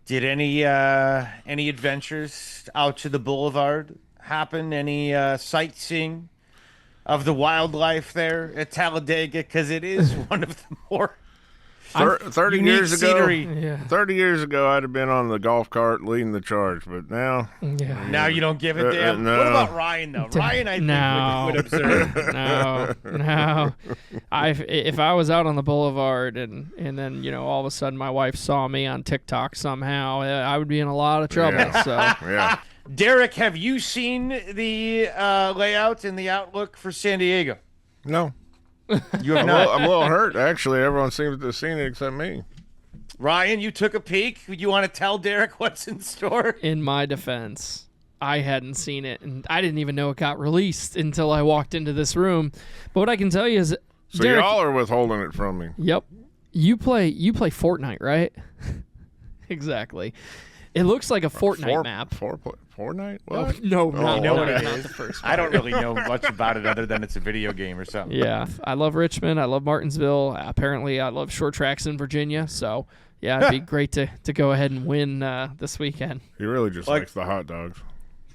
Did any adventures out to the boulevard happen? Any sightseeing of the wildlife there at Talladega? Because it is one of the more I'm 30 unique years ago, scenery. yeah. 30 years ago, I'd have been on the golf cart leading the charge, but now, Yeah. Now you don't give a damn. no. What about Ryan though? Ryan, I think No. would observe. No. If I was out on the boulevard and then all of a sudden my wife saw me on TikTok somehow, I would be in a lot of trouble. Yeah. So yeah. Derek, have you seen the layout and the outlook for San Diego? No. You have I'm not. a little hurt, actually. Everyone seems to have seen it except me. Ryan, you took a peek. You want to tell Derek what's in store? in my defense, I hadn't seen it, and I didn't even know it got released until I walked into this room. But what I can tell you is, So Derek, y'all are withholding it from me. yep, you play Fortnite, right? Exactly. It looks like a Fortnite map. Fortnite? Oh, What? no, not, know what not it is. the first I don't really know much about it other than it's a video game or something. Yeah, I love Richmond. I love Martinsville. Apparently, I love short tracks in Virginia. So, yeah, it'd be great to go ahead and win this weekend. He really just Like- likes the hot dogs.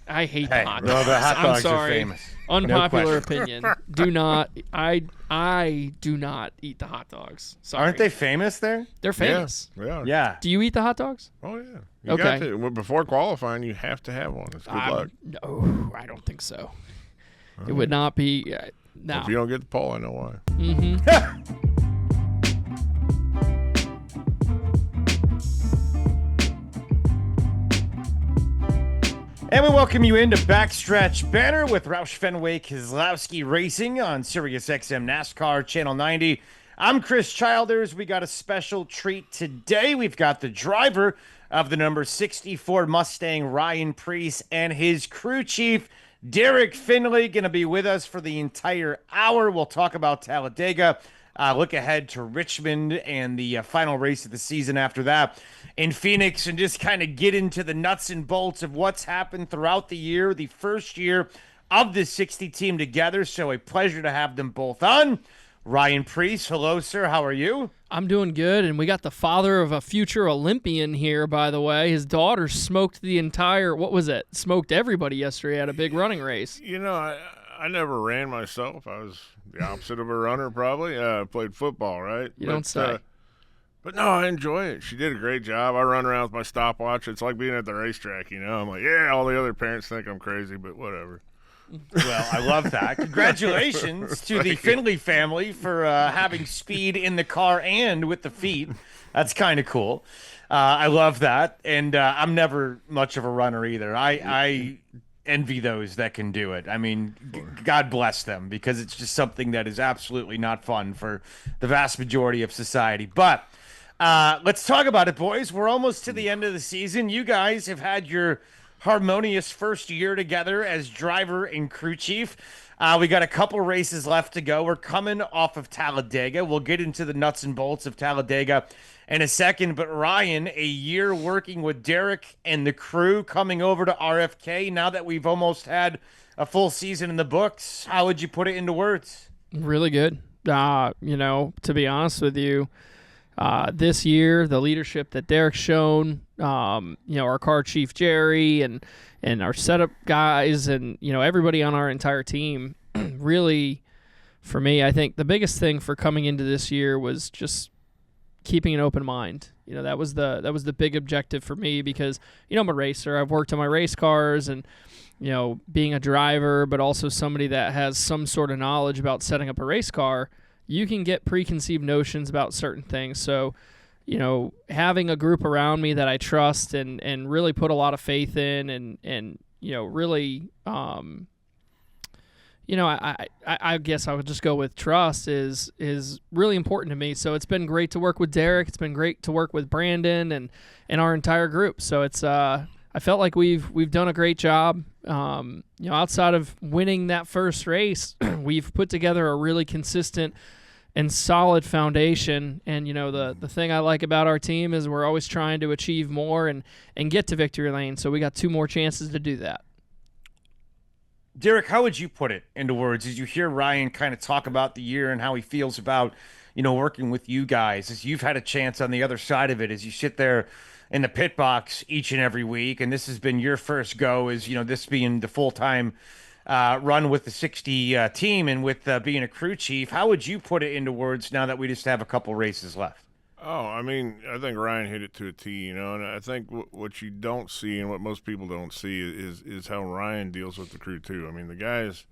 I hate Hey, the hot no, dogs. the hot I'm dogs are sorry. famous. Unpopular question. opinion. Do not. I do not eat the hot dogs. Sorry. Aren't they famous there? They're famous. Yeah. Yeah. Do you eat the hot dogs? Oh, yeah. You Okay. got to. Well, before qualifying, you have to have one. It's good luck. No, I don't think so. It would not be. No. If you don't get the pole, I know why. And we welcome you into Backstretch Banter with Roush Fenway Keselowski Racing on Sirius XM NASCAR Channel 90. I'm Chris Childers. We got a special treat today. We've got the driver of the number 64 Mustang, Ryan Preece, and his crew chief, Derrick Finley, going to be with us for the entire hour. We'll talk about Talladega, look ahead to Richmond and the final race of the season after that in Phoenix, and just kind of get into the nuts and bolts of what's happened throughout the year, the first year of the 60 team together. So a pleasure to have them both on. Ryan Preece, hello, sir. How are you? I'm doing good, and we got the father of a future Olympian here, by the way. His daughter smoked the entire, what was it? Smoked everybody yesterday at a big running race. You know, I never ran myself. I was the opposite of a runner, probably. I played football, right? You don't say. But no, I enjoy it. She did a great job. I run around with my stopwatch. It's like being at the racetrack, I'm like, yeah, all the other parents think I'm crazy, but whatever. Well, I love that. Congratulations to the Finley family for having speed in the car and with the feet. That's kind of cool. I love that. And I'm never much of a runner either. I envy those that can do it. I mean, God bless them, because it's just something that is absolutely not fun for the vast majority of society. But let's talk about it, boys. We're almost to the end of the season. You guys have had your harmonious first year together as driver and crew chief. We got a couple races left to go. We're coming off of Talladega. We'll get into the nuts and bolts of Talladega in a second. But Ryan, a year working with Derek and the crew, coming over to RFK. Now that we've almost had a full season in the books, how would you put it into words? Really good. To be honest with you, this year, the leadership that Derek's shown, our car chief Jerry and our setup guys and everybody on our entire team, really, for me, I think the biggest thing for coming into this year was just keeping an open mind. That was the big objective for me, because I'm a racer. I've worked on my race cars and being a driver, but also somebody that has some sort of knowledge about setting up a race car. You can get preconceived notions about certain things. So, having a group around me that I trust and really put a lot of faith in and really, I guess I would just go with trust is really important to me. So it's been great to work with Derek. It's been great to work with Brandon and our entire group. So it's, I felt like we've done a great job. Outside of winning that first race, we've put together a really consistent and solid foundation. And the thing I like about our team is we're always trying to achieve more and get to victory lane. So we got 2 more chances to do that. Derek, how would you put it into words as you hear Ryan kind of talk about the year and how he feels about, working with you guys, as you've had a chance on the other side of it, as you sit there, in the pit box each and every week, and this has been your first go as, this being the full-time run with the 60 team and with being a crew chief. How would you put it into words now that we just have a couple races left? Oh, I mean, I think Ryan hit it to a T, and I think what you don't see and what most people don't see is how Ryan deals with the crew too. I mean, the guys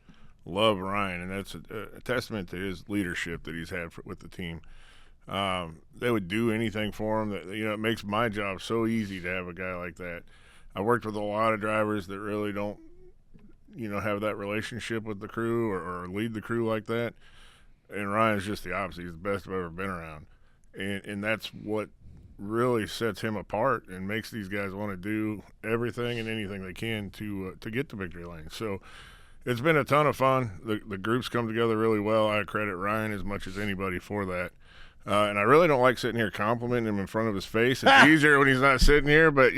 love Ryan, and that's a testament to his leadership that he's had with the team. They would do anything for him. That it makes my job so easy to have a guy like that. I worked with a lot of drivers that really don't, have that relationship with the crew or lead the crew like that. And Ryan's just the opposite. He's the best I've ever been around. And that's what really sets him apart and makes these guys want to do everything and anything they can to get to victory lane. So it's been a ton of fun. The groups come together really well. I credit Ryan as much as anybody for that. And I really don't like sitting here complimenting him in front of his face. It's easier when he's not sitting here, but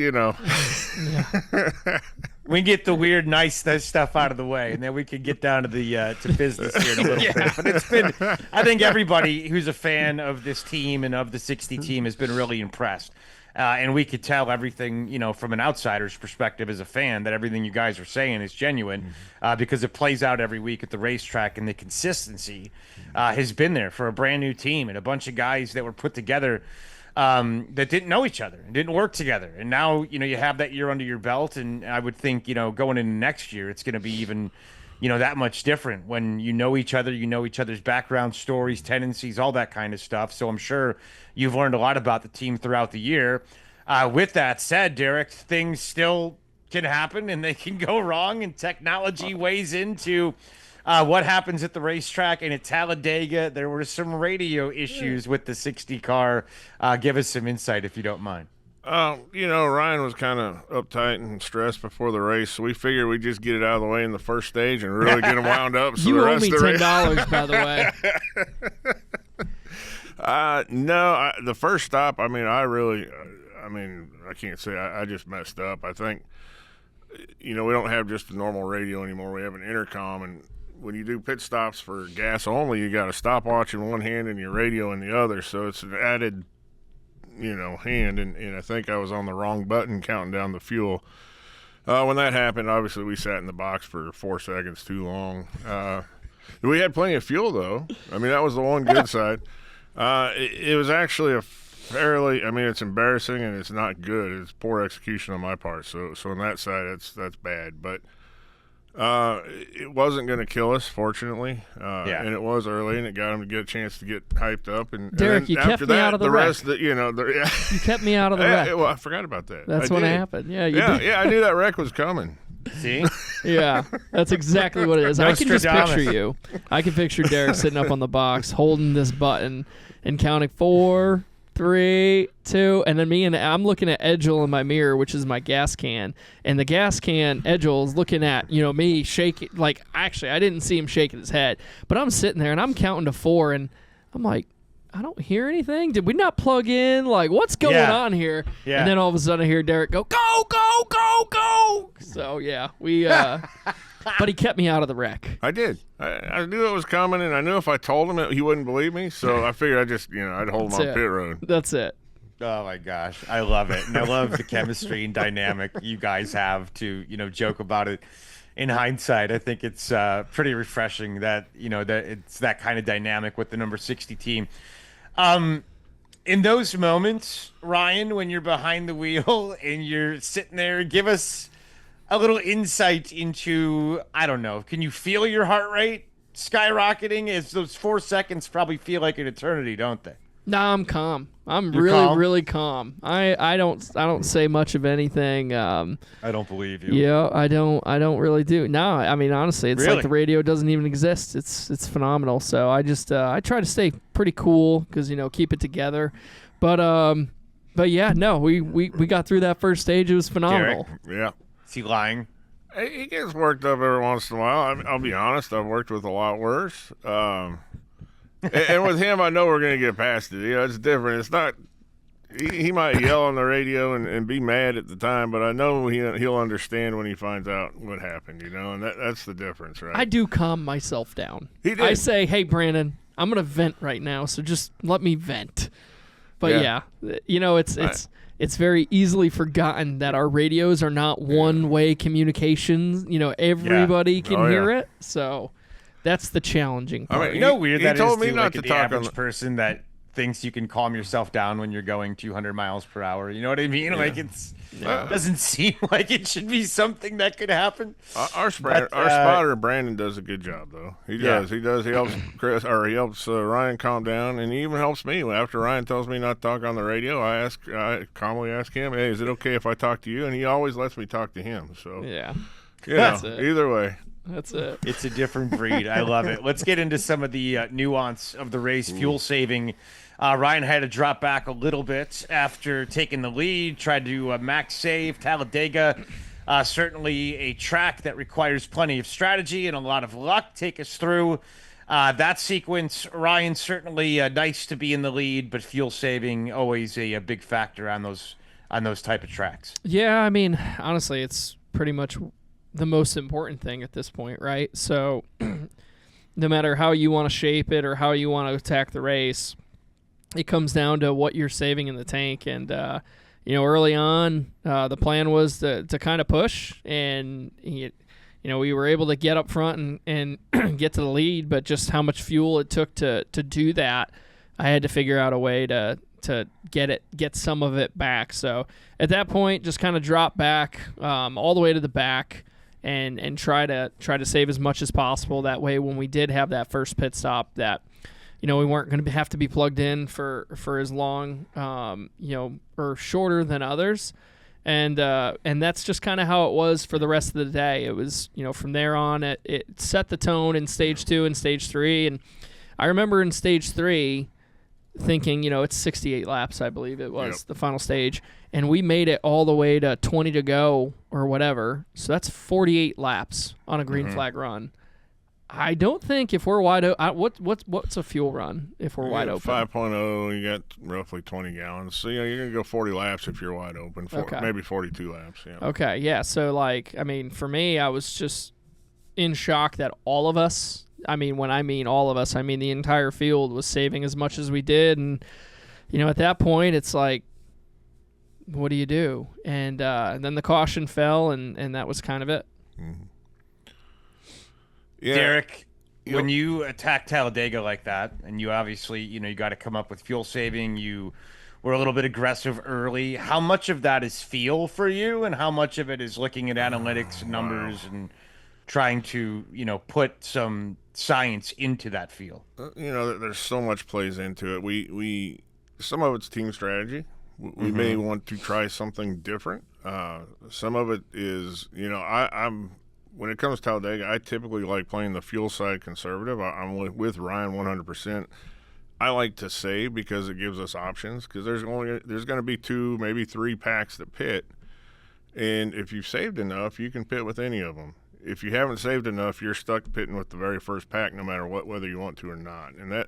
We get the weird, nice stuff out of the way, and then we can get down to the to business here in a little bit. But it's been, I think everybody who's a fan of this team and of the 60 team has been really impressed. And we could tell everything, from an outsider's perspective as a fan, that everything you guys are saying is genuine because it plays out every week at the racetrack, and the consistency has been there for a brand new team and a bunch of guys that were put together that didn't know each other and didn't work together. And now, you have that year under your belt, and I would think, going into next year, it's going to be even, that much different when you know each other, you know each other's background stories, tendencies, all that kind of stuff. So I'm sure you've learned a lot about the team throughout the year. With that said, Derrick, things still can happen and they can go wrong, and technology weighs into what happens at the racetrack. And at Talladega, there were some radio issues with the 60 car. Give us some insight if you don't mind. Ryan was kind of uptight and stressed before the race, so we figured we'd just get it out of the way in the first stage and really get him wound up. So you the owe rest me of the $10, by the way. No, the first stop, I can't say I just messed up. I think, we don't have just a normal radio anymore. We have an intercom, and when you do pit stops for gas only, you got a stopwatch in one hand and your radio in the other, so it's an added hand, and I think I was on the wrong button counting down the fuel. When that happened, obviously we sat in the box for 4 seconds too long. We had plenty of fuel, though. That was the one good side. It was actually it's embarrassing and it's not good. It's poor execution on my part. So on that side, that's bad. But it wasn't going to kill us, fortunately. And it was early, and it got him to get a chance to get hyped up. And Derrick, you kept me out of the wreck. Rest, you kept me out of the wreck. Well, I forgot about that. That's what happened. Yeah, you did. Yeah, I knew that wreck was coming. See? Yeah, that's exactly what it is. I can just picture you. I can picture Derrick sitting up on the box, holding this button and counting 4, 3, 2, and then I'm looking at Edgel in my mirror, which is my gas can, and the gas can, Edgel is looking at, me shaking, actually, I didn't see him shaking his head, but I'm sitting there and I'm counting to 4, and I'm like, I don't hear anything. Did we not plug in? What's going on here? Yeah. And then all of a sudden I hear Derrick go, go, go, go, go. So, yeah, we but he kept me out of the wreck. I did. I knew it was coming, and I knew if I told him he wouldn't believe me, so I figured I'd hold him on pit road. That's it. Oh, my gosh. I love it. And I love the chemistry and dynamic you guys have to, joke about it. In hindsight, I think it's pretty refreshing that, that it's that kind of dynamic with the number 60 team. In those moments, Ryan, when you're behind the wheel and you're sitting there, give us a little insight into, I don't know, can you feel your heart rate skyrocketing? As those 4 seconds probably feel like an eternity, don't they? Nah, I'm calm. You're calm? Really calm. I don't say much of anything. I don't believe you. Yeah, I don't really do. No, honestly, it's like the radio doesn't even exist. It's phenomenal. So I just I try to stay pretty cool because keep it together. But yeah, no, we got through that first stage. It was phenomenal. Derrick, yeah. Is he lying? He gets worked up every once in a while. I'll be honest. I've worked with a lot worse. And with him, I know we're going to get past it. It's different. It's not. He might yell on the radio and be mad at the time, but I know he'll understand when he finds out what happened. And that's the difference, right? I do calm myself down. He did. I say, "Hey, Brandon, I'm going to vent right now, so just let me vent." But yeah, it's very easily forgotten that our radios are not one-way communications. Everybody can hear it. So that's the challenging part. Weird that told is me to, not like, to the talk average person that thinks you can calm yourself down when you're going 200 miles per hour. You know what I mean? Like, it doesn't seem like it should be something that could happen. Our spotter Brandon does a good job, though. He does. He helps Chris, or he helps Ryan calm down, and he even helps me. After Ryan tells me not to talk on the radio, I calmly ask him, "Hey, is it okay if I talk to you?" And he always lets me talk to him. So either way. That's it. It's a different breed. I love it. Let's get into some of the nuance of the race. Fuel saving. Ryan had to drop back a little bit after taking the lead, tried to max save. Talladega, certainly a track that requires plenty of strategy and a lot of luck. Take us through that sequence. Ryan, certainly nice to be in the lead, but fuel saving always a big factor on those type of tracks. Yeah, I mean, honestly, it's pretty much the most important thing at this point, right? So no matter how you want to shape it or how you want to attack the race, it comes down to what you're saving in the tank. And early on, the plan was to kind of push, and we were able to get up front and get to the lead, but just how much fuel it took to do that, I had to figure out a way to get some of it back. So at that point, just kind of drop back all the way to the back and try to save as much as possible. That way, when we did have that first pit stop, that we weren't going to have to be plugged in for as long, or shorter than others. And that's just kind of how it was for the rest of the day. It was, from there on, it set the tone in stage 2 and stage 3. And I remember in stage 3 thinking, it's 68 laps, I believe it was, the final stage. And we made it all the way to 20 to go or whatever. So that's 48 laps on a green flag run. I don't think if we're wide open, what's a fuel run if we're wide open? 5.0, you got roughly 20 gallons. So, you're going to go 40 laps if you're wide open, maybe 42 laps. Yeah. Okay, yeah. So, for me, I was just in shock that all of us, when I mean all of us, I mean the entire field was saving as much as we did. And, at that point, it's like, what do you do? And then the caution fell, and that was kind of it. Mm-hmm. Yeah. Derek, when you attack Talladega like that, and you obviously, you got to come up with fuel saving, you were a little bit aggressive early. How much of that is feel for you, and how much of it is looking at analytics and numbers and trying to, put some science into that feel? There's so much plays into it. We some of it's team strategy. We may want to try something different. Some of it is, I'm when it comes to Talladega, I typically like playing the fuel side conservative. I'm with Ryan 100%. I like to save because it gives us options, because there's going to be 2, maybe 3 packs that pit, and if you've saved enough, you can pit with any of them. If you haven't saved enough, you're stuck pitting with the very first pack, no matter whether you want to or not. And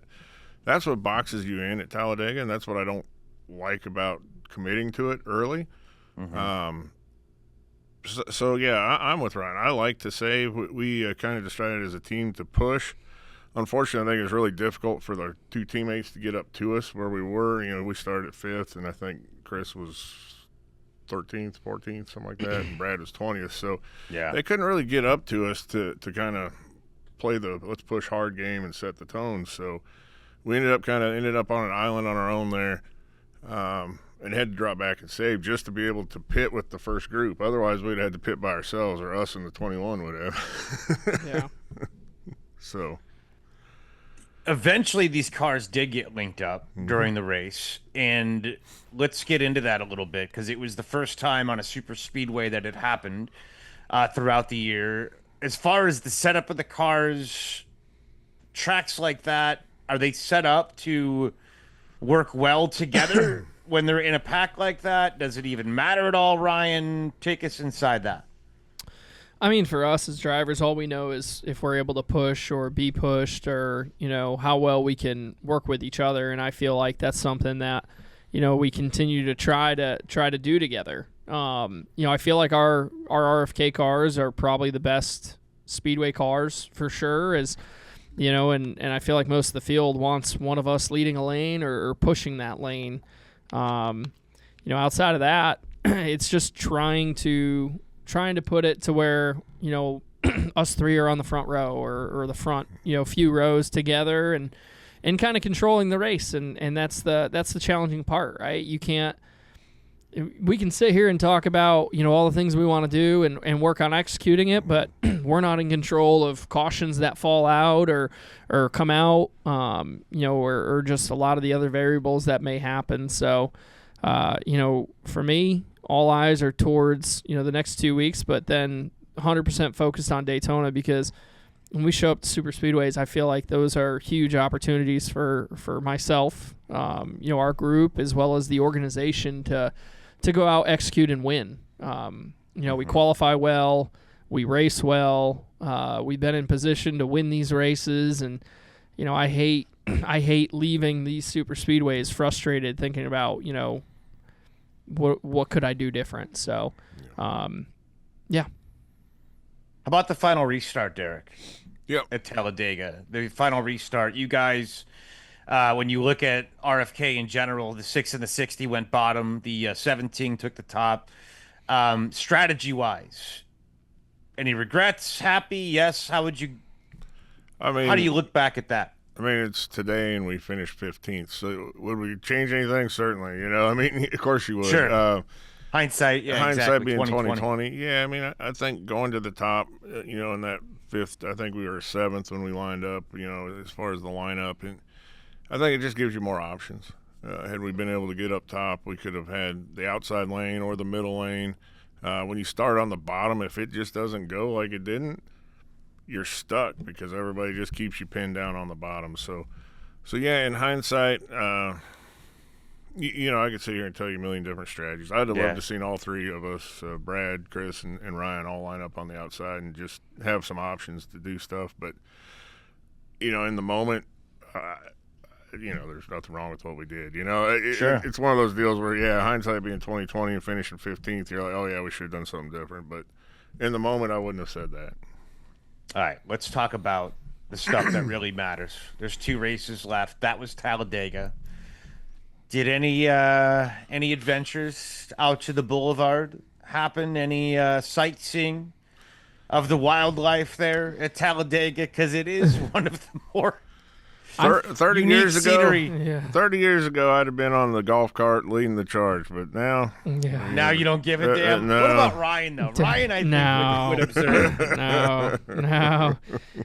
that's what boxes you in at Talladega, and that's what I don't like about committing to it early. So I'm with Ryan. I like to save. We kind of decided as a team to push. Unfortunately, I think it was really difficult for the 2 teammates to get up to us where we were. We started 5th, and I think Chris was 13th, 14th, something like that, and Brad was 20th. So they couldn't really get up to us to kind of play the let's push hard game and set the tone. So we ended up on an island on our own there. And had to drop back and save just to be able to pit with the first group. Otherwise, we'd have had to pit by ourselves, or us and the 21 would have. Yeah. So eventually these cars did get linked up during the race, and let's get into that a little bit, because it was the first time on a super speedway that it happened throughout the year. As far as the setup of the cars, tracks like that, are they set up to work well together? When they're in a pack like that, does it even matter at all, Ryan? Take us inside that. For us as drivers, all we know is if we're able to push or be pushed, or, how well we can work with each other. And I feel like that's something that, we continue to try to do together. I feel like our RFK cars are probably the best speedway cars for sure, and I feel like most of the field wants one of us leading a lane or pushing that lane. outside of that, it's just trying to put it to where, us three are on the front row or the front, few rows together and kind of controlling the race. And that's the challenging part, right? We can sit here and talk about, all the things we want to do and work on executing it, but we're not in control of cautions that fall out or come out, or just a lot of the other variables that may happen. So, for me, all eyes are towards, the next 2 weeks, but then 100% focused on Daytona, because when we show up to super speedways, I feel like those are huge opportunities for myself, our group, as well as the organization to go out, execute, and win. We qualify well, we race well, we've been in position to win these races, and I hate leaving these super speedways frustrated, thinking about what could I do different. So, yeah. How about the final restart, Derek? Yep. At Talladega, the final restart. You guys, when you look at RFK in general, the 6 and the 60 went bottom. The 17 took the top. Strategy-wise, any regrets? Happy? Yes. How would you? How do you look back at that? It's today and we finished 15th. So would we change anything? Certainly. Of course you would. Sure. Hindsight, yeah, hindsight exactly. being 2020. 2020. Yeah, I think going to the top, in that fifth, I think we were seventh when we lined up, as far as the lineup. And I think it just gives you more options. Had we been able to get up top, we could have had the outside lane or the middle lane. When you start on the bottom, if it just doesn't go like it didn't, you're stuck because everybody just keeps you pinned down on the bottom. So yeah, in hindsight, I could sit here and tell you a million different strategies. I'd have loved to seen all three of us, Brad, Chris, and Ryan, all line up on the outside and just have some options to do stuff. But, in the moment, there's nothing wrong with what we did. Sure. It's one of those deals where, hindsight being 2020 and finishing 15th, you're like, oh, yeah, we should have done something different. But in the moment, I wouldn't have said that. All right, let's talk about the stuff that really matters. There's 2 races left. That was Talladega. Did any adventures out to the boulevard happen? Any sightseeing of the wildlife there at Talladega? Because it is one of the more 30 years ago, scenery. 30 years ago, I'd have been on the golf cart leading the charge, but now, now you don't give a damn. No. What about Ryan though? Ryan, I think would observe. No.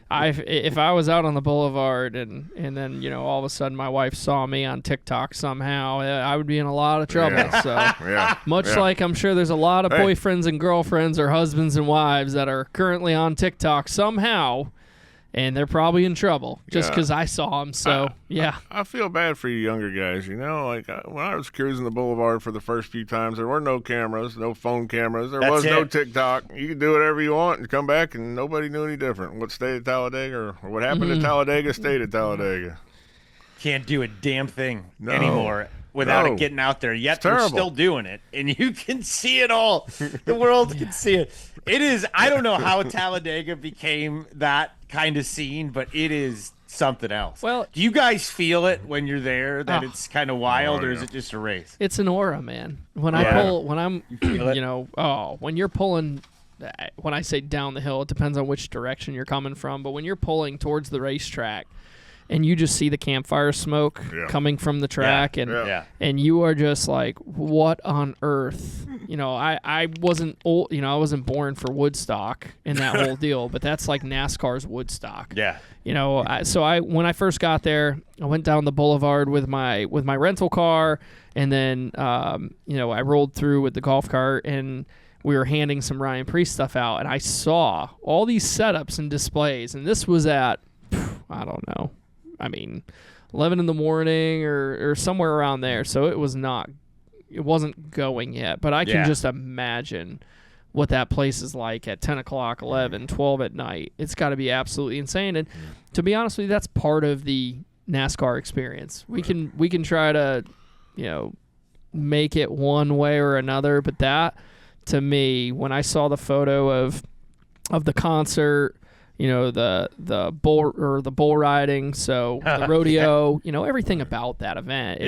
If I was out on the boulevard and then all of a sudden my wife saw me on TikTok somehow, I would be in a lot of trouble. Yeah. So like I'm sure there's a lot of boyfriends and girlfriends or husbands and wives that are currently on TikTok somehow. And they're probably in trouble just because I saw them. So, I feel bad for you younger guys. When I was cruising the boulevard for the first few times, there were no cameras, no phone cameras. There was no TikTok. You could do whatever you want and come back, and nobody knew any different. What stayed at Talladega or what happened at Talladega stayed at Talladega. Can't do a damn thing anymore without it getting out there. Yet they're still doing it, and you can see it all. The world can see it. It is. I don't know how Talladega became that kind of scene, but it is something else. Well, do you guys feel it when you're there that it's kind of wild, or is it just a race? It's an aura, man. When when you're pulling, when I say down the hill, it depends on which direction you're coming from, but when you're pulling towards the racetrack and you just see the campfire smoke coming from the track and you are just like, what on earth? I wasn't old, I wasn't born for Woodstock and that whole deal, but that's like NASCAR's Woodstock. Yeah. When I first got there, I went down the boulevard with my rental car, and then I rolled through with the golf cart, and we were handing some Ryan Preece stuff out, and I saw all these setups and displays, and this was at I don't know. 11 in the morning or somewhere around there. So it wasn't going yet, but I can just imagine what that place is like at 10 o'clock, 11, 12 at night. It's got to be absolutely insane. And to be honest with you, that's part of the NASCAR experience. We can try to, make it one way or another, but that, to me, when I saw the photo of the concert, the bull riding, so the rodeo, everything about that event.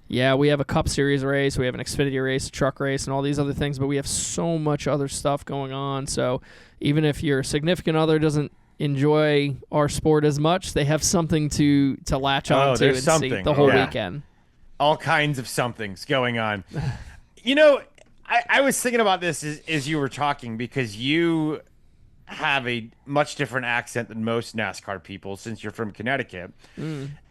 Yeah, we have a Cup Series race, we have an Xfinity race, a truck race, and all these other things, but we have so much other stuff going on. So even if your significant other doesn't enjoy our sport as much, they have something to latch on to and see the whole weekend. All kinds of somethings going on. You know, I was thinking about this as you were talking, because you have a much different accent than most NASCAR people since you're from Connecticut.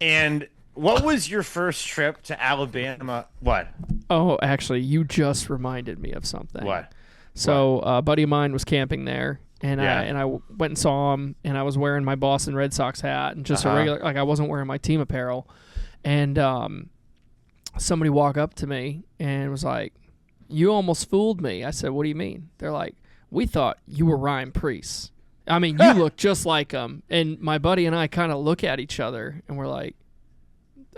And what was your first trip to Alabama? What? Oh, actually, you just reminded me of something. What? So a buddy of mine was camping there, and I went and saw him, and I was wearing my Boston Red Sox hat and just a regular, like I wasn't wearing my team apparel. And somebody walked up to me and was like, "You almost fooled me." I said, "What do you mean?" They're like, "We thought you were Ryan Preece. I mean, you look just like him." And my buddy and I kind of look at each other, and we're like,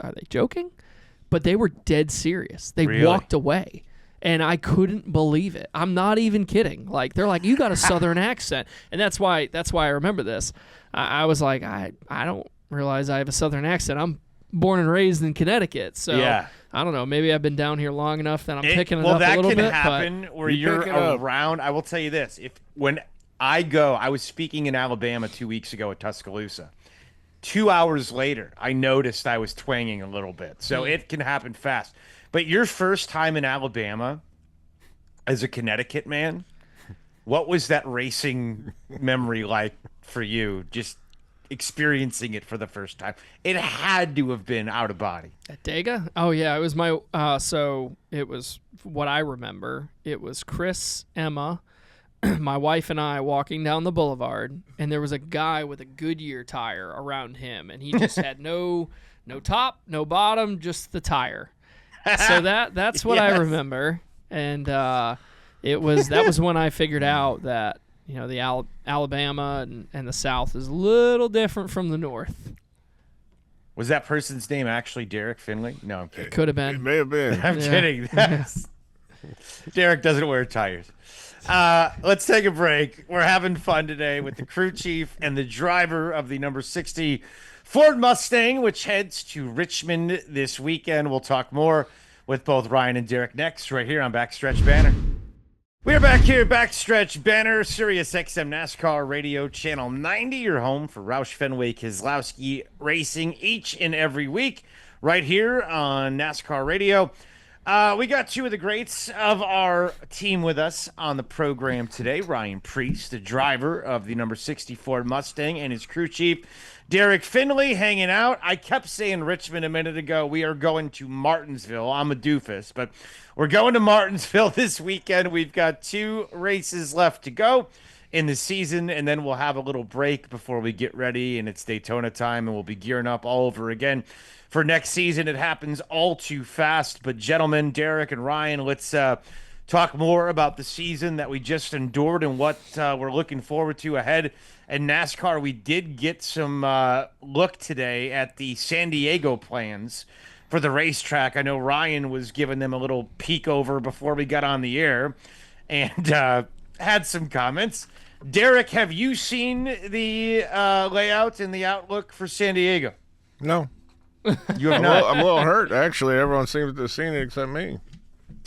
are they joking? But they were dead serious. They walked away, and I couldn't believe it. I'm not even kidding. Like, they're like, "You got a Southern accent," and that's why I remember this. I was like, I don't realize I have a Southern accent. I'm born and raised in Connecticut, so I don't know. Maybe I've been down here long enough that I'm picking it up a little bit. Well, that can happen where you're around. I will tell you this: when I was speaking in Alabama 2 weeks ago at Tuscaloosa. 2 hours later, I noticed I was twanging a little bit. So it can happen fast. But your first time in Alabama as a Connecticut man, what was that racing memory like for you, just experiencing it for the first time? It had to have been out of body. At Dega? Oh, yeah. It was my so it was what I remember. It was Chris, Emma, my wife and I walking down the boulevard, and there was a guy with a Goodyear tire around him, and he just had no top, no bottom, just the tire. So that's what I remember, and that was when I figured out that the Alabama and the South is a little different from the North. Was that person's name actually Derrick Finley? No, I'm kidding. It could have been. It may have been. I'm kidding. Derrick doesn't wear tires. Let's take a break. We're having fun today with the crew chief and the driver of the number 60 Ford Mustang, which heads to Richmond this weekend. We'll talk more with both Ryan and Derrick next, right here on Backstretch Banter. We are back here, Backstretch Banter, Sirius XM NASCAR Radio, Channel 90, your home for Roush Fenway Keselowski Racing each and every week, right here on NASCAR Radio. We got two of the greats of our team with us on the program today. Ryan Preece, the driver of the number 60 Ford Mustang, and his crew chief, Derrick Finley, hanging out. I kept saying Richmond a minute ago. We are going to Martinsville. I'm a doofus, but we're going to Martinsville this weekend. We've got 2 races left to go in the season, and then we'll have a little break before we get ready, and it's Daytona time, and we'll be gearing up all over again for next season. It happens all too fast. But gentlemen, Derrick and Ryan, let's talk more about the season that we just endured and what we're looking forward to ahead. And NASCAR, we did get some look today at the San Diego plans for the racetrack. I know Ryan was giving them a little peek over before we got on the air and had some comments. Derrick, have you seen the layout and the outlook for San Diego? No. You have not. I'm a little hurt, actually. Everyone seems to have seen it except me.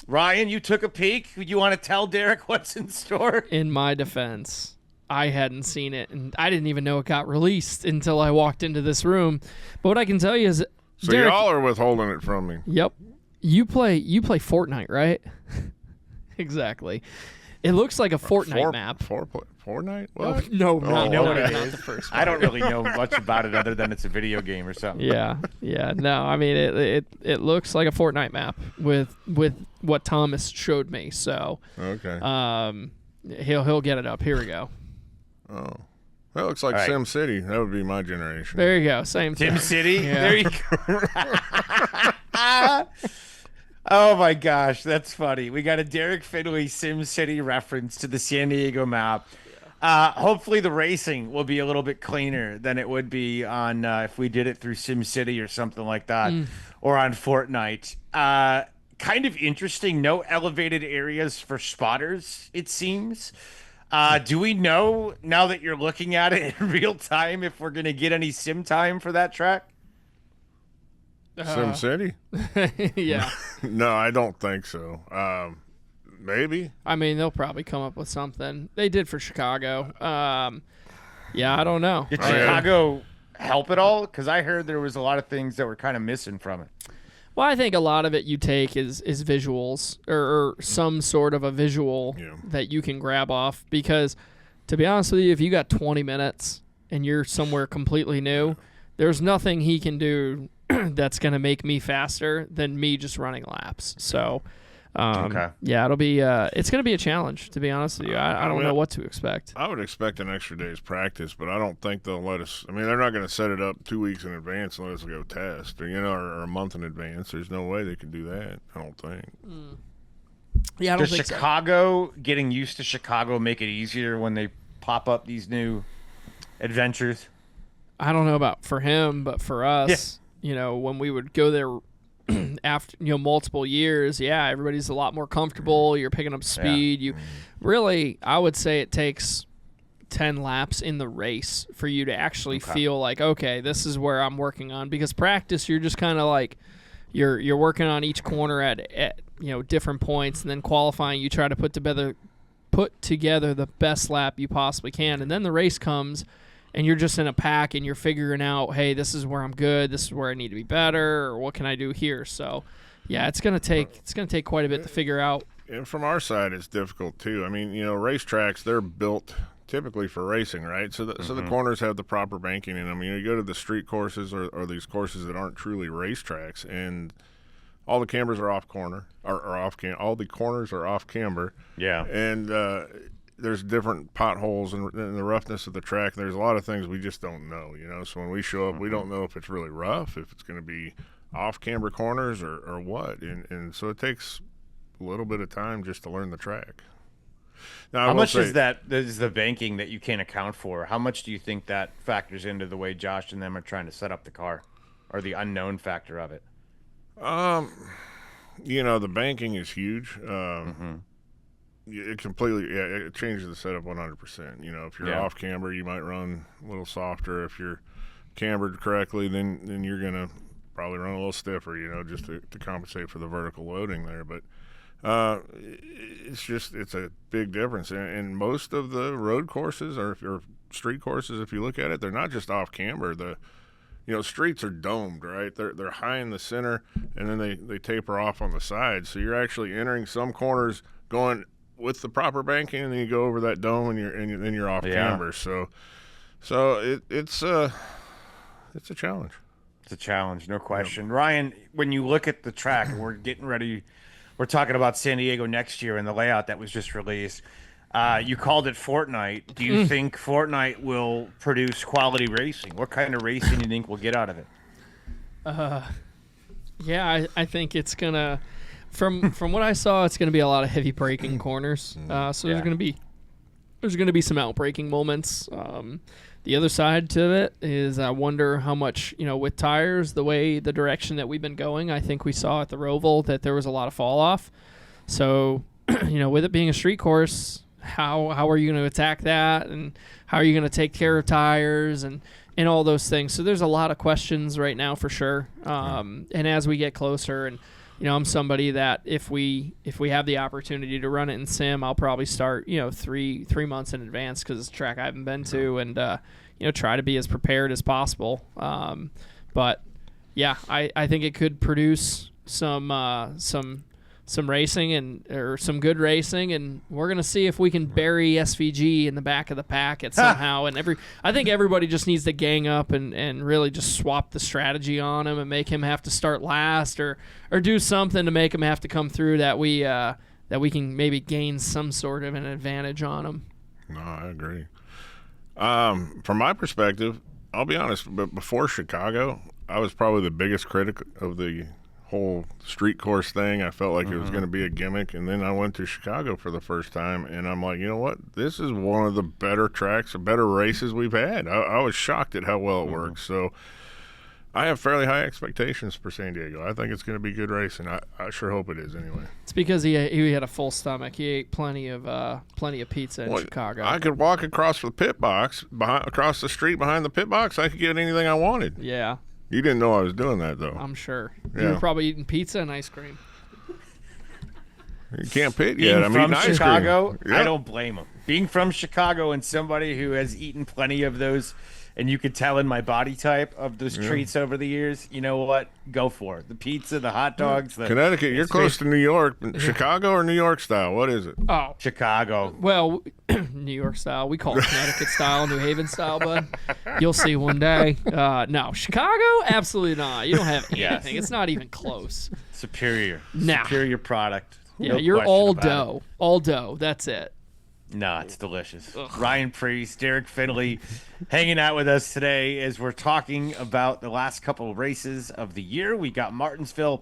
Ryan, you took a peek. You want to tell Derrick what's in store? In my defense, I hadn't seen it, and I didn't even know it got released until I walked into this room. But what I can tell you is, so Derrick, y'all are withholding it from me. Yep. You play Fortnite, right? Exactly. It looks like a Fortnite map. Fortnite? What? No, You know what it not is? the first I don't really know much about it other than it's a video game or something. Yeah. No, I mean it looks like a Fortnite map with what Thomas showed me. So okay. He'll get it up. Here we go. Oh, that looks like All right. Sim City. That would be my generation. There you go. Same thing. Tim City? Yeah. There you go. Oh my gosh, that's funny. We got a Derrick Finley Sim City reference to the San Diego map. Hopefully the racing will be a little bit cleaner than it would be on if we did it through Sim City or something like that, or on Fortnite. Kind of interesting. No elevated areas for spotters, it seems. Do we know, now that you're looking at it in real time, if we're going to get any sim time for that track? Sim City? Yeah. No, I don't think so. Maybe. I mean, they'll probably come up with something. They did for Chicago. Yeah, I don't know. Did Chicago help at all? Because I heard there was a lot of things that were kind of missing from it. Well, I think a lot of it you take is visuals or some sort of a visual that you can grab off. Because, to be honest with you, if you got 20 minutes and you're somewhere completely new, there's nothing he can do that's going to make me faster than me just running laps. So, yeah, it'll be it's going to be a challenge, to be honest with you. I don't know what to expect. I would expect an extra day's practice, but I don't think they'll let us. I mean, they're not going to set it up 2 weeks in advance and let us go test, or a month in advance. There's no way they can do that, I don't think. Yeah, I don't Does think Chicago, getting used to Chicago, make it easier when they pop up these new adventures? I don't know about for him, but for us, when we would go there after multiple years, everybody's a lot more comfortable. You're picking up speed. You really, I would say it takes 10 laps in the race for you to actually feel like, okay, this is where I'm working on. Because practice, you're just kind of like you're working on each corner at different points, and then qualifying, you try to put together the best lap you possibly can, and then the race comes. And you're just in a pack, and you're figuring out, hey, this is where I'm good, this is where I need to be better, or what can I do here? So, yeah, it's gonna take quite a bit to figure out. And from our side, it's difficult too. I mean, racetracks, they're built typically for racing, right? So the corners have the proper banking in them. You go to the street courses or these courses that aren't truly racetracks, and all the cambers are off corner or off cam. All the corners are off camber. Yeah, and there's different potholes and the roughness of the track. There's a lot of things we just don't know, So when we show up, we don't know if it's really rough, if it's going to be off camber corners or what. And so it takes a little bit of time just to learn the track. Now, how much is the banking that you can't account for? How much do you think that factors into the way Josh and them are trying to set up the car, or the unknown factor of it? The banking is huge. It completely, it changes the setup 100%. If you're off camber, you might run a little softer. If you're cambered correctly, then you're gonna probably run a little stiffer, just to compensate for the vertical loading there. But it's a big difference. And most of the road courses or street courses, if you look at it, they're not just off camber. Streets are domed, right? They're high in the center, and then they taper off on the sides. So you're actually entering some corners going with the proper banking, and then you go over that dome, and then you're off camber. So it's a challenge. It's a challenge, no question. Ryan, when you look at the track, and we're getting ready, we're talking about San Diego next year and the layout that was just released. You called it Fortnite. Do you think Fortnite will produce quality racing? What kind of racing do you think we'll get out of it? I think it's gonna. From what I saw, it's going to be a lot of heavy braking corners. So there's going to be some out-braking moments. The other side to it is I wonder how much, with tires, the direction that we've been going, I think we saw at the Roval that there was a lot of fall-off. So, with it being a street course, how are you going to attack that, and how are you going to take care of tires and all those things? So there's a lot of questions right now for sure. And as we get closer, and I'm somebody that if we have the opportunity to run it in sim, I'll probably start 3 months in advance, because it's a track I haven't been to, and try to be as prepared as possible. But yeah, I think it could produce some racing or some good racing, and we're gonna see if we can bury SVG in the back of the packet somehow. And I think everybody just needs to gang up and really just swap the strategy on him and make him have to start last, or do something to make him have to come through, that we can maybe gain some sort of an advantage on him. No, I agree. From my perspective, I'll be honest, but before Chicago, I was probably the biggest critic of the whole street course thing. I felt like it was going to be a gimmick, and then I went to Chicago for the first time, and I'm like, you know what? This is one of the better tracks or better races we've had. I was shocked at how well it works. So I have fairly high expectations for San Diego. I think it's going to be good racing. I sure hope it is anyway. It's because he had a full stomach. He ate plenty of pizza in Chicago. I could walk across the pit box, across the street behind the pit box. I could get anything I wanted. Yeah. You didn't know I was doing that, though. I'm sure. Yeah. You were probably eating pizza and ice cream. You can't pit Being yet. I'm from eating ice cream. Chicago, Yep. I don't blame him. Being from Chicago and somebody who has eaten plenty of those, and you could tell in my body type of those treats over the years, you know what? Go for it. The pizza, the hot dogs. The Connecticut, you're close to New York. Chicago or New York style? What is it? Oh, Chicago. well, New York style. We call it Connecticut style, New Haven style, bud. You'll see one day. No, Chicago? Absolutely not. You don't have anything. Yes. It's not even close. Superior. Nah. Superior product. Yeah, No you're question all about it. dough. All dough. That's it. No, it's delicious. Ryan Preece, Derrick Finley, hanging out with us today as we're talking about the last couple of races of the year. We got Martinsville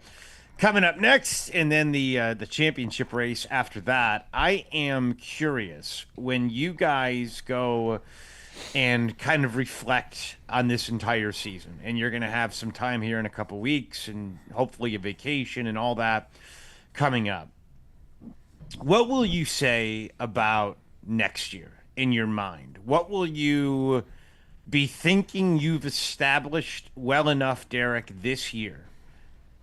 coming up next, and then the championship race after that. I am curious, when you guys go and kind of reflect on this entire season, and you're going to have some time here in a couple weeks, and hopefully a vacation and all that coming up. What will you say about next year in your mind? What will you be thinking you've established well enough, Derrick, this year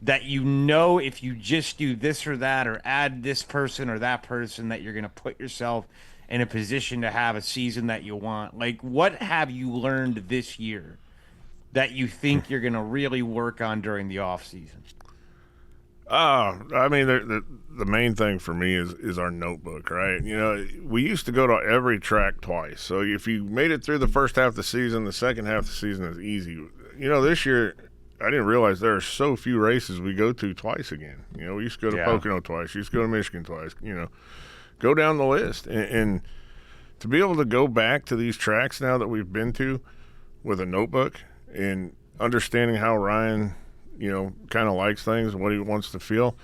that you know if you just do this or that or add this person or that person that you're going to put yourself in a position to have a season that you want? Like, what have you learned this year that you think you're going to really work on during the off season? I mean, the main thing for me is our notebook, right? You know, we used to go to every track twice. So if you made it through the first half of the season, the second half of the season is easy. You know, this year, I didn't realize there are so few races we go to twice again. You know, we used to go to Pocono twice. We used to go to Michigan twice. You know, go down the list. And to be able to go back to these tracks now that we've been to with a notebook and understanding how Ryan – you know, kind of likes things and what he wants to feel,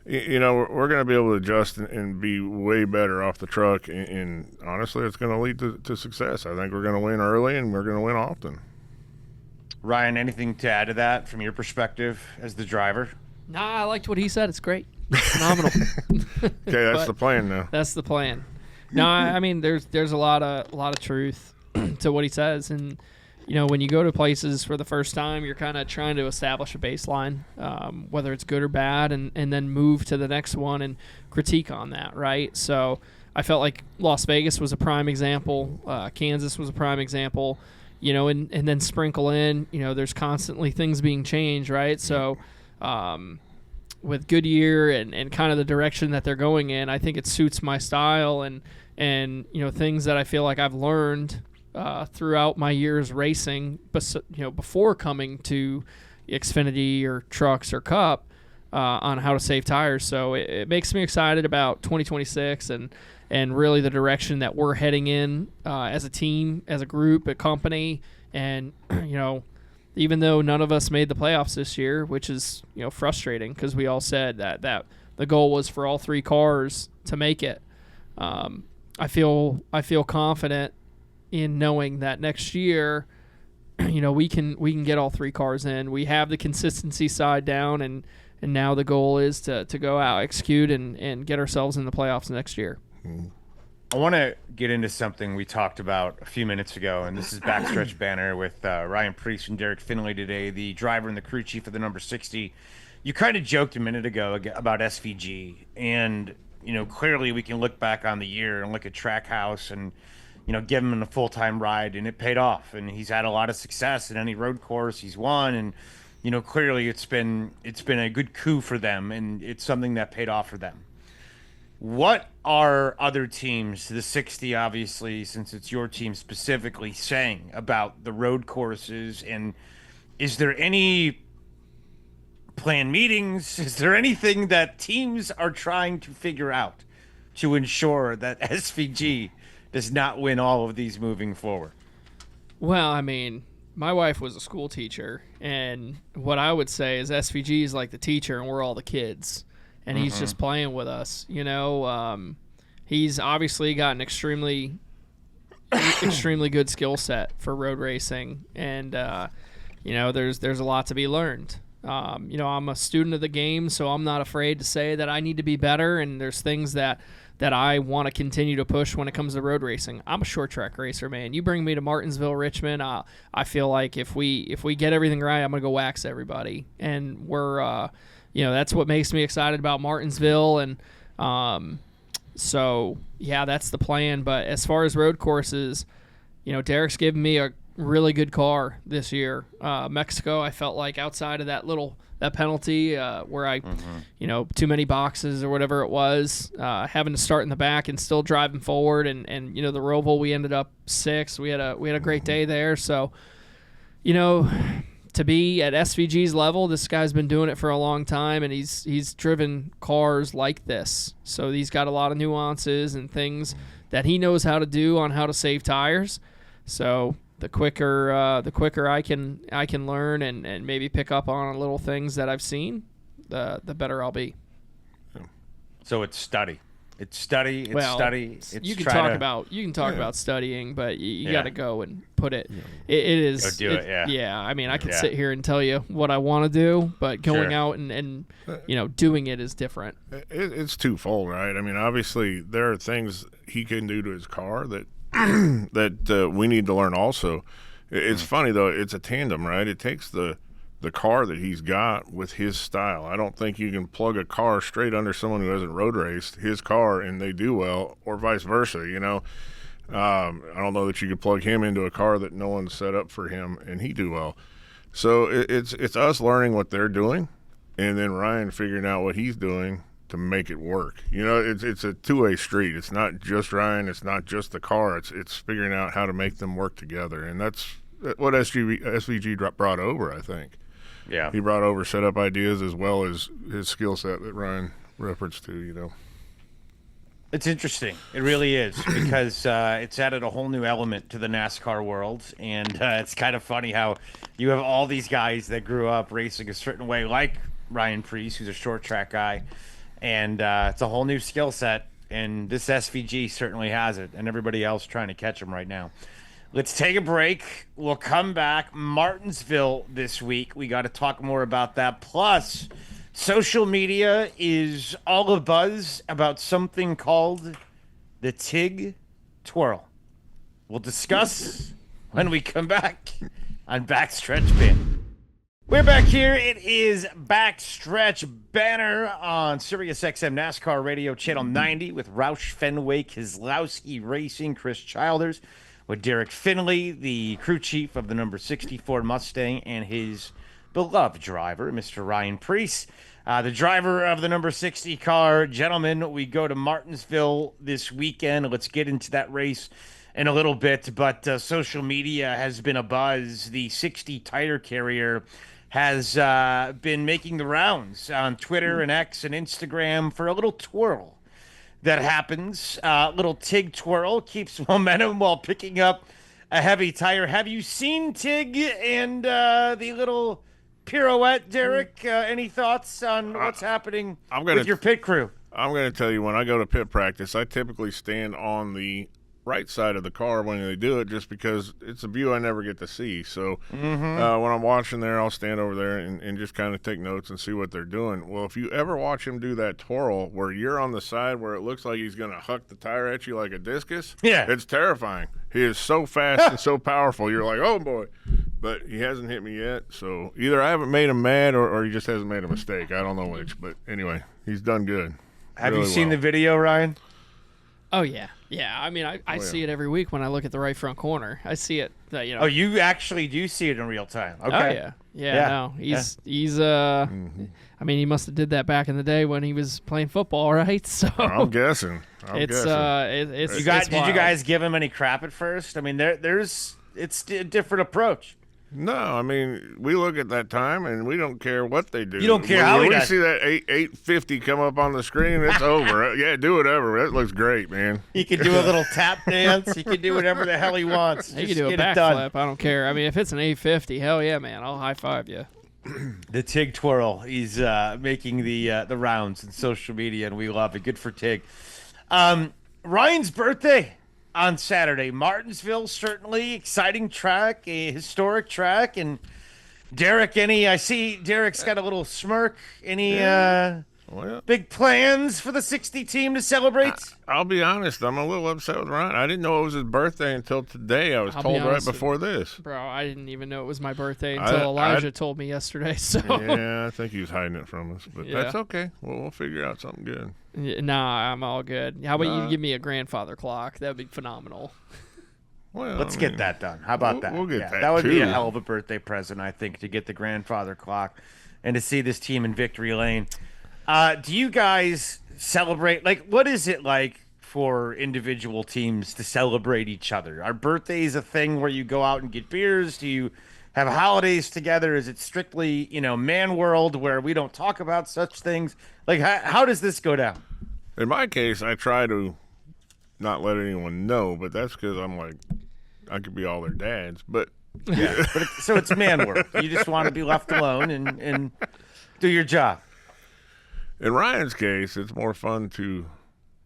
you know, we're going to be able to adjust and be way better off the truck. And honestly, it's going to lead to success. I think we're going to win early and we're going to win often. Ryan, anything to add to that from your perspective as the driver? Nah, I liked what he said. It's great. It's phenomenal. Okay, that's the plan now. That's the plan. No, I mean, there's a lot of truth to what he says, and you know, when you go to places for the first time, you're kind of trying to establish a baseline, whether it's good or bad, and then move to the next one and critique on that, right? So I felt like Las Vegas was a prime example. Kansas was a prime example, you know, and then sprinkle in, you know, there's constantly things being changed, right? So with Goodyear and kind of the direction that they're going in, I think it suits my style and you know, things that I feel like I've learned throughout my years racing, you know, before coming to Xfinity or trucks or Cup, on how to save tires. So it makes me excited about 2026 and really the direction that we're heading in as a team, as a group, a company. And, you know, even though none of us made the playoffs this year, which is, you know, frustrating because we all said that the goal was for all three cars to make it. I feel confident in knowing that next year, you know, we can get all three cars in. We have the consistency side down, and now the goal is to go out, execute, and get ourselves in the playoffs next year. I want to get into something we talked about a few minutes ago, and this is Backstretch Banter with Ryan Preece and Derrick Finley today, the driver and the crew chief of the number 60. You kind of joked a minute ago about SVG, and, you know, clearly we can look back on the year and look at Trackhouse and, you know, give him a full-time ride, and it paid off. And he's had a lot of success in any road course he's won, and, you know, clearly it's been a good coup for them, and it's something that paid off for them. What are other teams, the 60 obviously, since it's your team specifically, saying about the road courses? And is there any planned meetings? Is there anything that teams are trying to figure out to ensure that SVG does not win all of these moving forward? Well, I mean, my wife was a school teacher, and what I would say is SVG is like the teacher and we're all the kids, and he's just playing with us. You know, he's obviously got an extremely good skill set for road racing, and you know, there's a lot to be learned. You know, I'm a student of the game, so I'm not afraid to say that I need to be better, and there's things that that I want to continue to push when it comes to road racing. I'm a short track racer, man. You bring me to Martinsville, Richmond, I feel like if we get everything right, I'm gonna go wax everybody, and we're that's what makes me excited about Martinsville, and so yeah, that's the plan. But as far as road courses, Derrick's given me a really good car this year. Mexico, I felt like outside of that penalty where I, too many boxes or whatever it was, having to start in the back and still driving forward, and the Roval, we ended up 6th. We had a great day there. So, to be at SVG's level, this guy's been doing it for a long time, and he's driven cars like this. So he's got a lot of nuances and things that he knows how to do on how to save tires. So the quicker I can learn and maybe pick up on little things that I've seen, the better I'll be. So it's study. It's study. It's study. It's you can talk about studying, but you got to go and put it. It is. Go do it. Yeah. I mean, I can sit here and tell you what I want to do, but going out and doing it is different. It's twofold, right? I mean, obviously there are things he can do to his car that that we need to learn also. It's funny though. It's a tandem, right? It takes the car that he's got with his style. I don't think you can plug a car straight under someone who hasn't road raced his car and they do well, or vice versa. I don't know that you could plug him into a car that no one's set up for him and he do well. So it's us learning what they're doing, and then Ryan figuring out what he's doing to make it work. It's a two-way street. It's not just Ryan. It's not just the car. It's figuring out how to make them work together, and that's what SVG brought over, I think. Yeah, he brought over setup ideas as well as his skill set that Ryan referenced to. It's interesting. It really is, because it's added a whole new element to the NASCAR world, and it's kind of funny how you have all these guys that grew up racing a certain way, like Ryan Preece, who's a short track guy, and it's a whole new skill set, and this SVG certainly has it, and everybody else trying to catch him right now. Let's take a break. We'll come back. Martinsville this week. We got to talk more about that. Plus, social media is all abuzz about something called the TIG Twirl. We'll discuss when we come back on Backstretch Banter. We're back here. It is Backstretch Banter on SiriusXM NASCAR Radio Channel 90 with Roush Fenway, Keselowski Racing, Chris Childers, with Derrick Finley, the crew chief of the number 64 Mustang, and his beloved driver, Mr. Ryan Preece, the driver of the number 60 car. Gentlemen, we go to Martinsville this weekend. Let's get into that race in a little bit, but social media has been abuzz. The 60 tire carrier has been making the rounds on Twitter and X and Instagram for a little twirl that happens. Little TIG twirl keeps momentum while picking up a heavy tire. Have you seen TIG and the little pirouette, Derrick? Any thoughts on what's happening with your pit crew? I'm going to tell you, when I go to pit practice, I typically stand on the right side of the car when they do it, just because it's a view I never get to see. So when I'm watching there, I'll stand over there and just kind of take notes and see what they're doing. Well, if you ever watch him do that twirl where you're on the side where it looks like he's going to huck the tire at you like a discus, it's terrifying. He is so fast and so powerful. You're like, oh, boy. But he hasn't hit me yet. So either I haven't made him mad or he just hasn't made a mistake. I don't know which. But anyway, he's done good. Have you seen the video, Ryan? Oh, yeah. Yeah, I mean, I see it every week when I look at the right front corner. I see it. Oh, you actually do see it in real time. Okay. Oh, yeah. Yeah, no. He's I mean, he must have did that back in the day when he was playing football, right? So I'm guessing. Did you guys give him any crap at first? I mean, it's a different approach. No, I mean, we look at that time and we don't care what they do. You don't care how we see that 850 come up on the screen, it's over. Yeah, do whatever. That looks great, man. He can do a little tap dance. He can do whatever the hell he wants. He can do a backflip. I don't care. I mean, if it's an 850, hell yeah, man. I'll high five you. The TIG twirl. He's making the rounds in social media, and we love it. Good for TIG. Ryan's birthday on Saturday. Martinsville, certainly exciting track, a historic track. And Derrick, I see Derrick's got a little smirk. Well, Well, Big plans for the 60 team to celebrate? I'll be honest. I'm a little upset with Ryan. I didn't know it was his birthday until today. I was told right before this. Bro, I didn't even know it was my birthday until Elijah told me yesterday. So yeah, I think he was hiding it from us, but that's okay. We'll figure out something good. Yeah, nah, I'm all good. How about you give me a grandfather clock? That'd be phenomenal. Well, Let's get that done. How about that? We'll get that. That would too. be a hell of a birthday present, I think, to get the grandfather clock and to see this team in victory lane. Do you guys celebrate? Like, what is it like for individual teams to celebrate each other? Are birthdays a thing where you go out and get beers? Do you have holidays together? Is it strictly, man world where we don't talk about such things? Like, how does this go down? In my case, I try to not let anyone know, but that's because I'm like, I could be all their dads. But yeah, so it's man world. You just want to be left alone and do your job. In Ryan's case, it's more fun to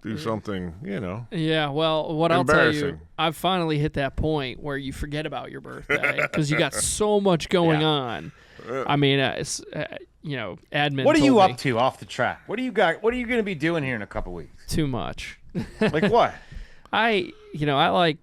do something, Yeah, well, what I'll tell you, embarrassing. I've finally hit that point where you forget about your birthday because you got so much going on. I mean, it's, admin. What are you told up to off the track? What do you got? What are you going to be doing here in a couple weeks? Too much. Like what? I like.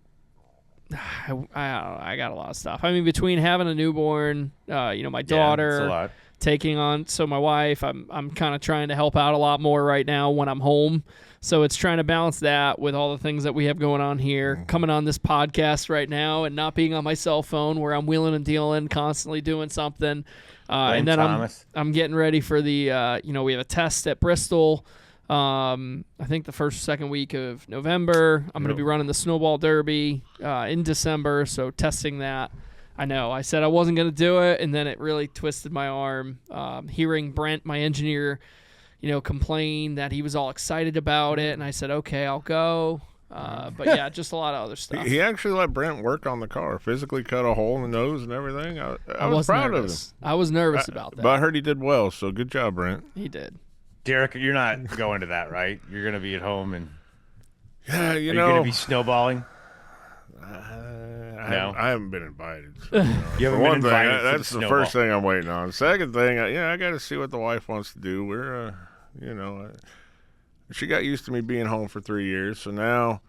I got a lot of stuff. I mean, between having a newborn, my daughter, that's a lot. taking on, so my wife, I'm kind of trying to help out a lot more right now when I'm home. So it's trying to balance that with all the things that we have going on here, coming on this podcast right now and not being on my cell phone where I'm wheeling and dealing, constantly doing something. And then I'm getting ready for the, we have a test at Bristol. I think the second week of November. I'm going to be running the Snowball Derby in December, so testing that. I know. I said I wasn't going to do it, and then it really twisted my arm. Hearing Brent, my engineer, complain that he was all excited about it, and I said, okay, I'll go. But yeah, just a lot of other stuff. He actually let Brent work on the car, physically cut a hole in the nose and everything. I was proud of him. I was nervous about that. But I heard he did well, so good job, Brent. He did. Derek, you're not going to that, right? You're going to be at home and yeah, are you going to be snowballing? No, I haven't been invited. So, you haven't been invited. That's the first thing I'm waiting on. Second thing, I got to see what the wife wants to do. We're, she got used to me being home for 3 years, so now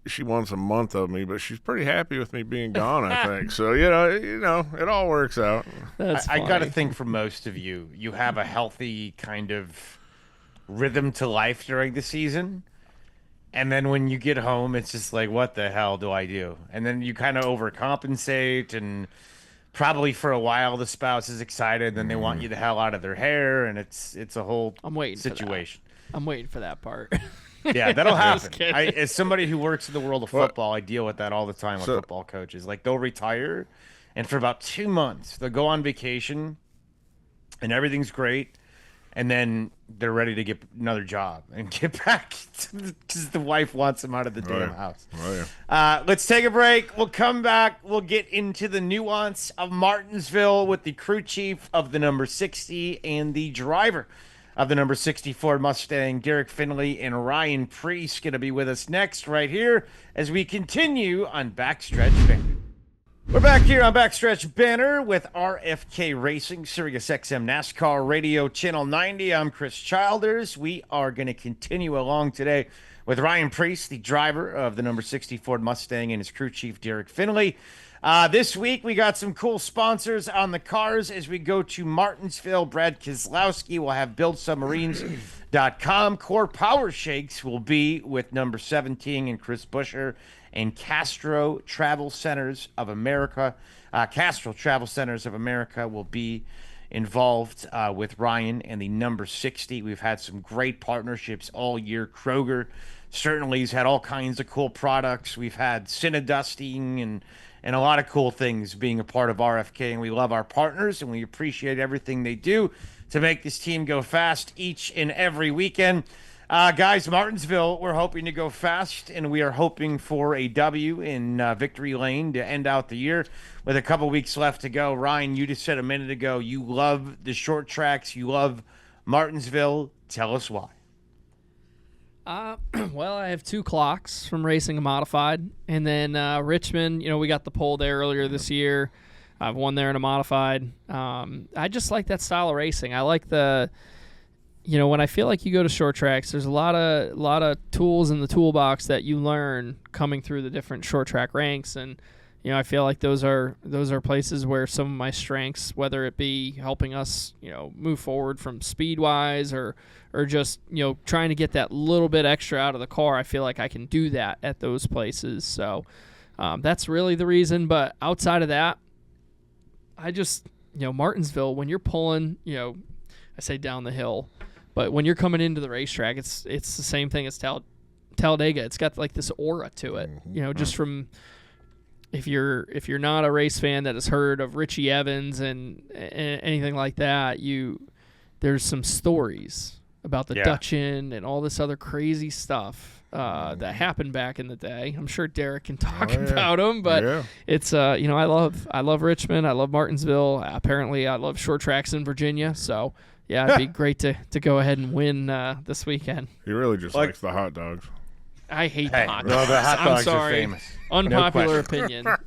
she wants a month of me, but she's pretty happy with me being gone, I think. So, it all works out. I got to think for most of you, you have a healthy kind of rhythm to life during the season. And then when you get home, it's just like, what the hell do I do? And then you kind of overcompensate, and probably for a while the spouse is excited, then they want you the hell out of their hair, and it's a whole situation. I'm waiting for that part. Yeah, that'll happen. As somebody who works in the world of football, I deal with that all the time with football coaches. Like, they'll retire, and for about 2 months, they'll go on vacation, and everything's great, and then they're ready to get another job and get back because the wife wants them out of the damn house. Oh, yeah. Let's take a break. We'll come back. We'll get into the nuance of Martinsville with the crew chief of the number 60 and the driver of the number 60 Ford Mustang, Derrick Finley, and Ryan Preece going to be with us next right here as we continue on Backstretch Banter. We're back here on Backstretch Banter with RFK Racing, Sirius XM NASCAR Radio Channel 90. I'm Chris Childers. We are going to continue along today with Ryan Preece, the driver of the number 60 Ford Mustang, and his crew chief, Derrick Finley. This week, we got some cool sponsors on the cars as we go to Martinsville. Brad Keselowski will have BuildSubmarines.com. Core Power Shakes will be with number 17 and Chris Buescher. And Castro Travel Centers of America. Castro Travel Centers of America will be involved with Ryan and the number 60. We've had some great partnerships all year. Kroger certainly has had all kinds of cool products. We've had Cinedusting and a lot of cool things being a part of RFK, and we love our partners, and we appreciate everything they do to make this team go fast each and every weekend. Guys, Martinsville, we're hoping to go fast, and we are hoping for a W in Victory Lane to end out the year with a couple weeks left to go. Ryan, you just said a minute ago you love the short tracks. You love Martinsville. Tell us why. Well, I have 2 clocks from racing a modified, and then Richmond, we got the pole there earlier this year. I've won there in a modified. I just like that style of racing. I like when I feel like you go to short tracks, there's a lot of tools in the toolbox that you learn coming through the different short track ranks, and I feel like those are places where some of my strengths, whether it be helping us move forward from speed wise or just trying to get that little bit extra out of the car, I feel like I can do that at those places. So that's really the reason. But outside of that, I just Martinsville, when you're pulling, I say down the hill, but when you're coming into the racetrack, it's the same thing as Talladega. It's got like this aura to it, just from if you're not a race fan that has heard of Richie Evans and anything like that, there's some stories about the Dutchin and all this other crazy stuff that happened back in the day. I'm sure Derek can talk about them, but it's I love Richmond, I love Martinsville. Apparently, I love short tracks in Virginia, so. Yeah, it'd be great to go ahead and win this weekend. He really just likes the hot dogs. I hate the hot dogs. No, the hot dogs I'm sorry. are famous. Unpopular opinion. I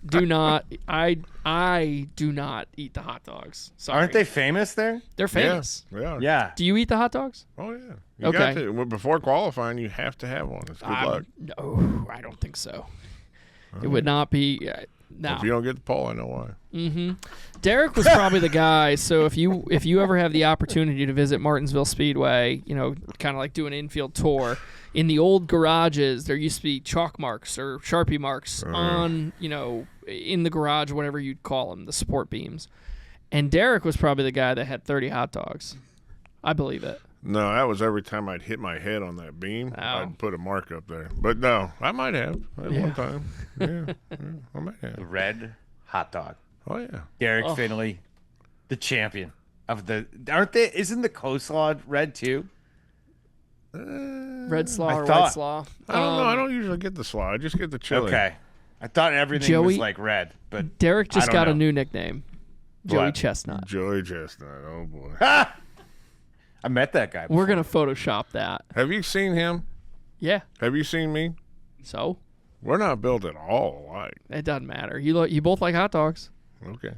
do not eat the hot dogs. Sorry. Aren't they famous there? They're famous. Yeah. Do you eat the hot dogs? Oh, yeah. You got to. Before qualifying, you have to have one. It's good luck. No, I don't think so. It would not be. No. If you don't get the pole, I know why. Mm-hmm. Derek was probably the guy. So if you ever have the opportunity to visit Martinsville Speedway, kind of like do an infield tour, in the old garages there used to be chalk marks or Sharpie marks on, in the garage, whatever you'd call them, the support beams. And Derek was probably the guy that had 30 hot dogs. I believe it. No, that was every time I'd hit my head on that beam, I'd put a mark up there. But no, I might have at one time. Yeah, I might have. The red hot dog. Oh, yeah. Derrick Finley, the champion of the. Isn't the coleslaw red too? Red slaw or white slaw? I don't know. I don't usually get the slaw. I just get the chili. Okay. I thought everything was like red, but Derek just got a new nickname. Joey What? Chestnut. Joey Chestnut. Oh, boy. I met that guy before. We're going to Photoshop that. Have you seen him? Yeah. Have you seen me? So? We're not built at all alike. It doesn't matter. You both like hot dogs. Okay.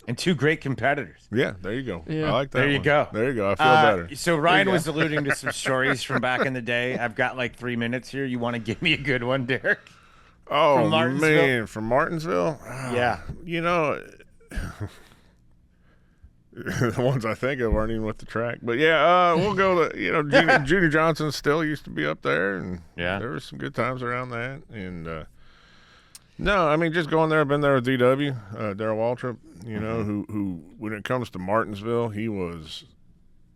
And two great competitors. Yeah, there you go. Yeah. I like that There you one. go. There you go. I feel better. So Ryan was alluding to some stories from back in the day. I've got like 3 minutes here. You want to give me a good one, Derek? Oh, from Martinsville? man. From Martinsville? Yeah. The ones I think of aren't even with the track. But, yeah, we'll go to, Junior Johnson still used to be up there, and there was some good times around that. And, no, I mean, just going there. I've been there with DW, Darrell Waltrip, who, when it comes to Martinsville, he was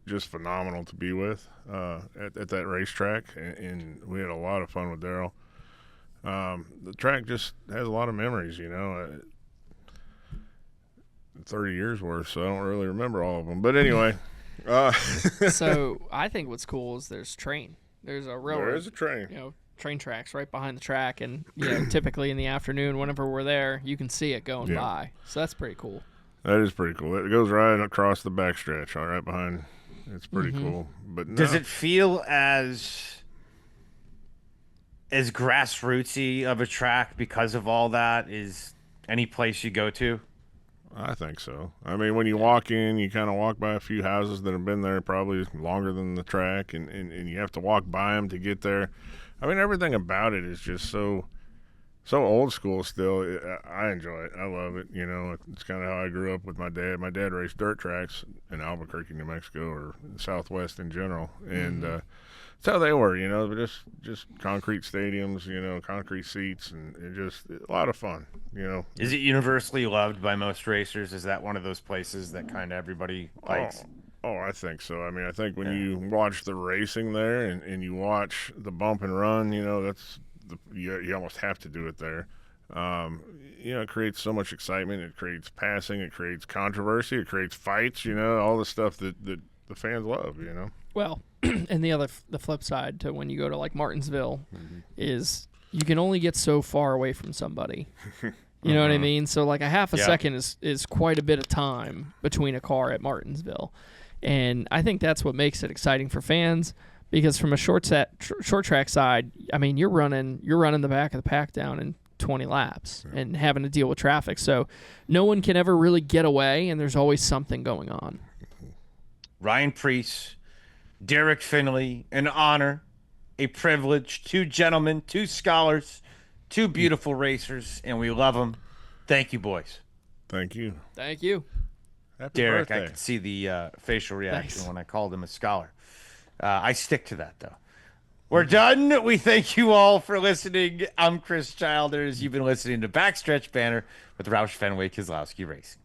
just phenomenal to be with at that racetrack, and we had a lot of fun with Darrell. The track just has a lot of memories, 30 years worth, so I don't really remember all of them. But anyway. So I think what's cool is there's a railroad. There is a train. Train tracks right behind the track, and typically in the afternoon, whenever we're there, you can see it going by. So that's pretty cool. That is pretty cool. It goes right across the backstretch, all right behind. It's pretty cool. But no. Does it feel as grassrootsy of a track because of all that? Is any place you go to? I think so. I mean, when you walk in, you kind of walk by a few houses that have been there probably longer than the track, and you have to walk by them to get there. I mean, everything about it is just so old school still. I enjoy it. I love it. It's kind of how I grew up with my dad. My dad raced dirt tracks in Albuquerque, New Mexico, or the Southwest in general. And that's how they were, just concrete stadiums, concrete seats, and just a lot of fun, Is it universally loved by most racers? Is that one of those places that kind of everybody likes? Oh, I think so. I mean, I think when you watch the racing there and you watch the bump and run, that's you almost have to do it there. It creates so much excitement. It creates passing. It creates controversy. It creates fights. All the stuff that the fans love. Well, and the flip side to when you go to like Martinsville is you can only get so far away from somebody. You know what I mean? So like a half a second is quite a bit of time between a car at Martinsville. And I think that's what makes it exciting for fans, because from a short track side, I mean, you're running the back of the pack down in 20 laps and having to deal with traffic. So no one can ever really get away, and there's always something going on. Ryan Preece, Derrick Finley, an honor, a privilege. Two gentlemen, two scholars, two beautiful racers, and we love them. Thank you, boys. Thank you. Thank you. Happy Derrick, I birthday. could see the facial reaction Thanks. when I called him a scholar. I stick to that, though. We're done. We thank you all for listening. I'm Chris Childers. You've been listening to Backstretch Banter with Roush Fenway Keselowski Racing.